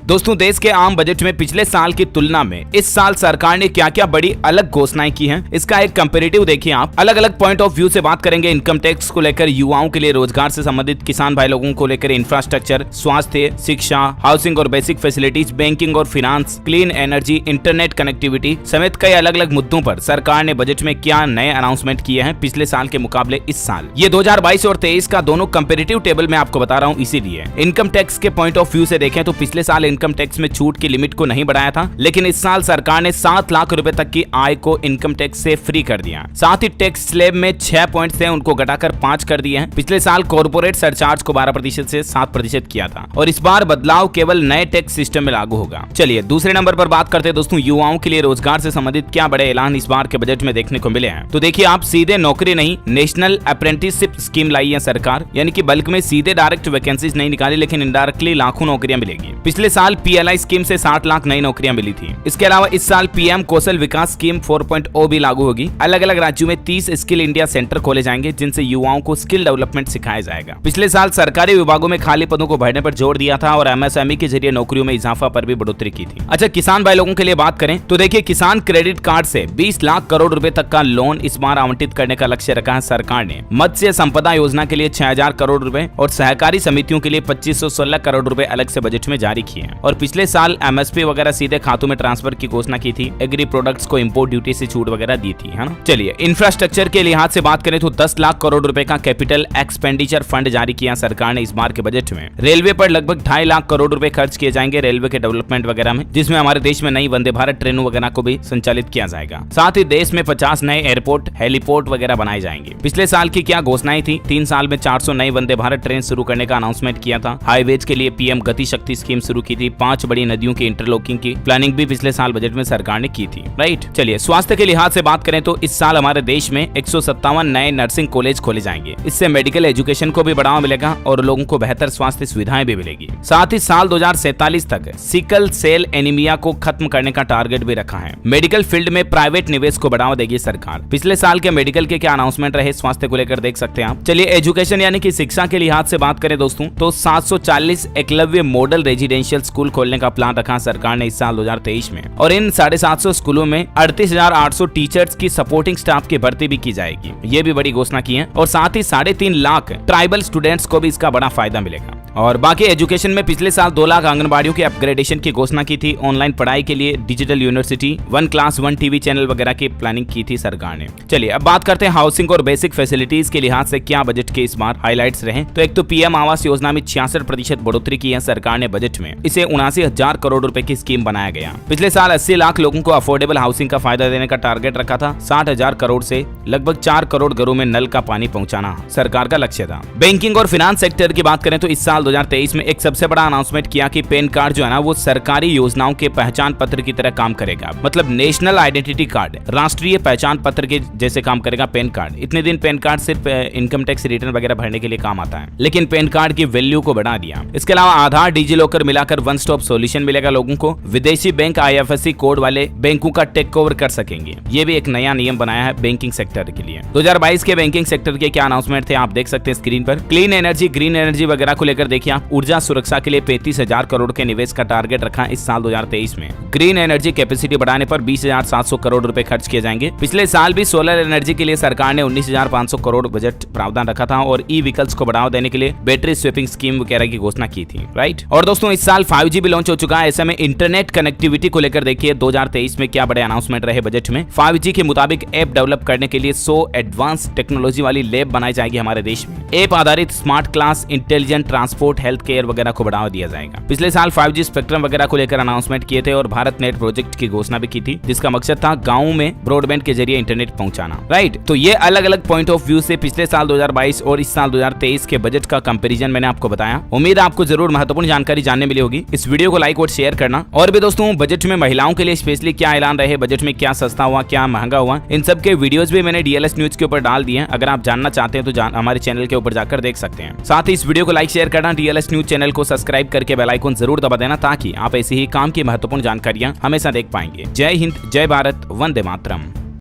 दोस्तों देश के आम बजट में पिछले साल की तुलना में इस साल सरकार ने क्या क्या बड़ी अलग घोषणाएं की हैं, इसका एक कंपैरेटिव देखिए आप। अलग अलग पॉइंट ऑफ व्यू से बात करेंगे। इनकम टैक्स को लेकर, युवाओं के लिए रोजगार से संबंधित, किसान भाई लोगों को लेकर इंफ्रास्ट्रक्चर, स्वास्थ्य, शिक्षा, हाउसिंग और बेसिक फैसिलिटीज, बैंकिंग और finance, clean energy, internet connectivity समेत कई अलग अलग मुद्दों पर सरकार ने बजट में क्या नए अनाउंसमेंट किए हैं पिछले साल के मुकाबले इस साल। ये 2022 और 23 का दोनों कंपैरेटिव टेबल में आपको बता रहा हूँ। इसीलिए इनकम टैक्स के पॉइंट ऑफ व्यू से देखें तो पिछले साल इनकम टैक्स में छूट की लिमिट को नहीं बढ़ाया था, लेकिन इस साल सरकार ने 7 लाख रुपए तक की आय को इनकम टैक्स से फ्री कर दिया। साथ ही टैक्स स्लैब में 6 पॉइंट से उनको घटाकर 5 कर दिए हैं। पिछले साल कॉर्पोरेट सरचार्ज को 12% से 7% किया था और इस बार बदलाव केवल नए टैक्स सिस्टम में लागू होगा। चलिए दूसरे नंबर पर बात करते हैं दोस्तों, युवाओं के लिए रोजगार से संबंधित क्या बड़े ऐलान इस बार के बजट में देखने को मिले हैं। तो देखिए आप, सीधे नौकरी नहीं, नेशनल अप्रेंटिसशिप स्कीम लाई है सरकार, यानी कि बल्क में सीधे डायरेक्ट वैकेंसीज नहीं निकाली, लेकिन इनडायरेक्टली लाखों नौकरियां मिलेगी। पिछले साल PLI स्कीम से 60 लाख नई नौकरियां मिली थी। इसके अलावा इस साल PM कौशल विकास स्कीम 4.0 भी लागू होगी। अलग अलग राज्यों में 30 स्किल इंडिया सेंटर खोले जाएंगे, जिनसे युवाओं को स्किल डेवलपमेंट सिखाया जाएगा। पिछले साल सरकारी विभागों में खाली पदों को भरने पर जोर दिया था और MSME के जरिए नौकरियों में इजाफा पर भी बढ़ोतरी की थी। अच्छा, किसान भाई लोगों के लिए बात करें तो देखिए, किसान क्रेडिट कार्ड से 20 लाख करोड़ रुपए तक का लोन इस बार आवंटित करने का लक्ष्य रखा है सरकार ने। मत्स्य संपदा योजना के लिए 6000 करोड़ रुपए और सहकारी समितियों के लिए 2516 करोड़ रुपए अलग से बजट में जारी किए हैं। और पिछले साल MSP वगैरह सीधे खातों में ट्रांसफर की घोषणा की थी। एग्री प्रोडक्ट्स को इंपोर्ट ड्यूटी से छूट वगैरह दी थी, है ना। चलिए इंफ्रास्ट्रक्चर के लिहाज से बात करें तो 10 लाख करोड़ रुपए का कैपिटल एक्सपेंडिचर फंड जारी किया सरकार ने इस बार के बजट में। रेलवे पर लगभग 2.5 लाख करोड़ रुपए खर्च किए जाएंगे रेलवे के डेवलपमेंट वगैरह में, जिसमें हमारे देश में नई वंदे भारत ट्रेनों वगैरह को भी संचालित किया जाएगा। साथ ही देश में 50 नए एयरपोर्ट, हेलीपोर्ट वगैरह बनाए जाएंगे। पिछले साल की क्या घोषणाएं थी, 3 साल में 400 नई वंदे भारत ट्रेन शुरू करने का अनाउंसमेंट किया था। हाईवेज के लिए PM गति शक्ति स्कीम शुरू की थी। 5 बड़ी नदियों की इंटरलॉकिंग की प्लानिंग भी पिछले साल बजट में सरकार ने की थी, राइट। चलिए स्वास्थ्य के लिहाज से बात करें तो इस साल हमारे देश में 157 नए नर्सिंग कॉलेज खोले जाएंगे। इससे मेडिकल एजुकेशन को भी बढ़ावा मिलेगा और लोगों को बेहतर स्वास्थ्य सुविधाएं भी मिलेगी। साथ ही साल 2047 तक सिकल सेल एनीमिया को खत्म करने का टारगेट भी रखा है। मेडिकल फील्ड में प्राइवेट निवेश को बढ़ावा देगी सरकार। पिछले साल के मेडिकल के क्या अनाउंसमेंट रहे स्वास्थ्य को लेकर देख सकते हैं आप। चलिए एजुकेशन यानी कि शिक्षा के लिहाज से बात करें दोस्तों तो 740 एकलव्य मॉडल रेजिडेंशियल स्कूल खोलने का प्लान रखा सरकार ने इस साल 2023 में। और इन 750 स्कूलों में 38,800 टीचर्स की सपोर्टिंग स्टाफ की भर्ती भी की जाएगी। ये भी बड़ी घोषणा की है। और साथ ही 3.5 लाख ट्राइबल स्टूडेंट्स को भी इसका बड़ा फायदा मिलेगा। और बाकी एजुकेशन में पिछले साल 2 लाख आंगनबाड़ियों के अपग्रेडेशन की घोषणा की थी। ऑनलाइन पढ़ाई के लिए digital university, 1 class 1 TV channel वगैरह की प्लानिंग की थी सरकार ने। चलिए अब बात करते हैं हाउसिंग और बेसिक फैसिलिटीज के लिहाज से क्या बजट के इस बार हाईलाइट्स रहे। तो एक तो PM आवास योजना में 66% बढ़ोतरी की है सरकार ने बजट में। इसे 79,000 करोड़ रुपए की स्कीम बनाया गया। पिछले साल 80 लाख लोगों को अफोर्डेबल हाउसिंग का फायदा देने का टारगेट रखा था। 60,000 करोड़ से लगभग 4 करोड़ घरों में नल का पानी पहुंचाना सरकार का लक्ष्य था। बैंकिंग और फाइनेंस सेक्टर की बात करें तो इस साल 2023 में एक सबसे बड़ा अनाउंसमेंट किया कि पैन कार्ड जो है ना वो सरकारी योजनाओं के पहचान पत्र की तरह काम करेगा। मतलब नेशनल आइडेंटिटी कार्ड, राष्ट्रीय पहचान पत्र के जैसे काम करेगा पैन कार्ड। इतने दिन पैन कार्ड सिर्फ इनकम टैक्स रिटर्न वगैरह भरने के लिए काम आता है, लेकिन पैन कार्ड की वैल्यू को बढ़ा दिया। इसके अलावा आधार, डिजिलॉकर मिलाकर 1 स्टॉप सॉल्यूशन मिलेगा लोगों को। विदेशी बैंक IFSC कोड वाले बैंकों का टेक ओवर कर सकेंगे। ये भी एक नया नियम बनाया है बैंकिंग सेक्टर के लिए। 2022 के बैंकिंग सेक्टर के क्या अनाउंसमेंट थे आप देख सकते हैं स्क्रीन पर। क्लीन एनर्जी, ग्रीन एनर्जी वगैरह को लेकर देखिए आप। ऊर्जा सुरक्षा के लिए 35,000 करोड़ के निवेश का टारगेट रखा इस साल 2023 में। ग्रीन एनर्जी कैपेसिटी बढ़ाने पर 20,700 करोड़ रुपए खर्च किए जाएंगे। पिछले साल भी सोलर एनर्जी के लिए सरकार ने 19,500 करोड़ बजट प्रावधान रखा था और ई व्हीकल्स को बढ़ावा देने के लिए बैटरी स्वेपिंग स्कीम वगैरह की घोषणा की थी, राइट। और दोस्तों इस साल 5G भी लॉन्च हो चुका है। ऐसे में इंटरनेट कनेक्टिविटी को लेकर देखिए 2023 में क्या बड़े अनाउंसमेंट रहे बजट में। 5G के मुताबिक ऐप डेवलप करने के लिए 100 एडवांस टेक्नोलॉजी वाली लैब बनाई जाएगी हमारे देश में। ऐप आधारित smart class, intelligent transport, health care वगैरह को बढ़ावा दिया जाएगा। पिछले साल 5G स्पेक्ट्रम वगैरह को लेकर अनाउंसमेंट किए थे और भारत नेट प्रोजेक्ट की घोषणा भी की थी, जिसका मकसद था गाँव में ब्रॉडबैंड के जरिए इंटरनेट पहुंचाना, राइट। तो ये अलग अलग पॉइंट ऑफ व्यू से पिछले साल 2022 और इस साल 2023 के बजट का कंपैरिजन मैंने आपको बताया। उम्मीद है आपको जरूर महत्वपूर्ण जानकारी जानने मिली होगी। इस वीडियो को लाइक और शेयर करना। और भी दोस्तों बजट में महिलाओं के लिए स्पेशली क्या ऐलान रहे, बजट में क्या सस्ता हुआ, क्या महंगा हुआ, इन सब के वीडियोस भी मैंने DLS न्यूज के ऊपर डाल दिए हैं। अगर आप जानना चाहते हैं तो हमारे चैनल के ऊपर जाकर देख सकते हैं। साथ ही इस वीडियो को लाइक शेयर करना, DLS न्यूज चैनल को सब्सक्राइब करके बेल आइकन जरूर दबा देना, ताकि आप ऐसी ही काम की महत्वपूर्ण जानकारियां हमेशा देख पाएंगे। जय हिंद, जय भारत, वंदे मातरम।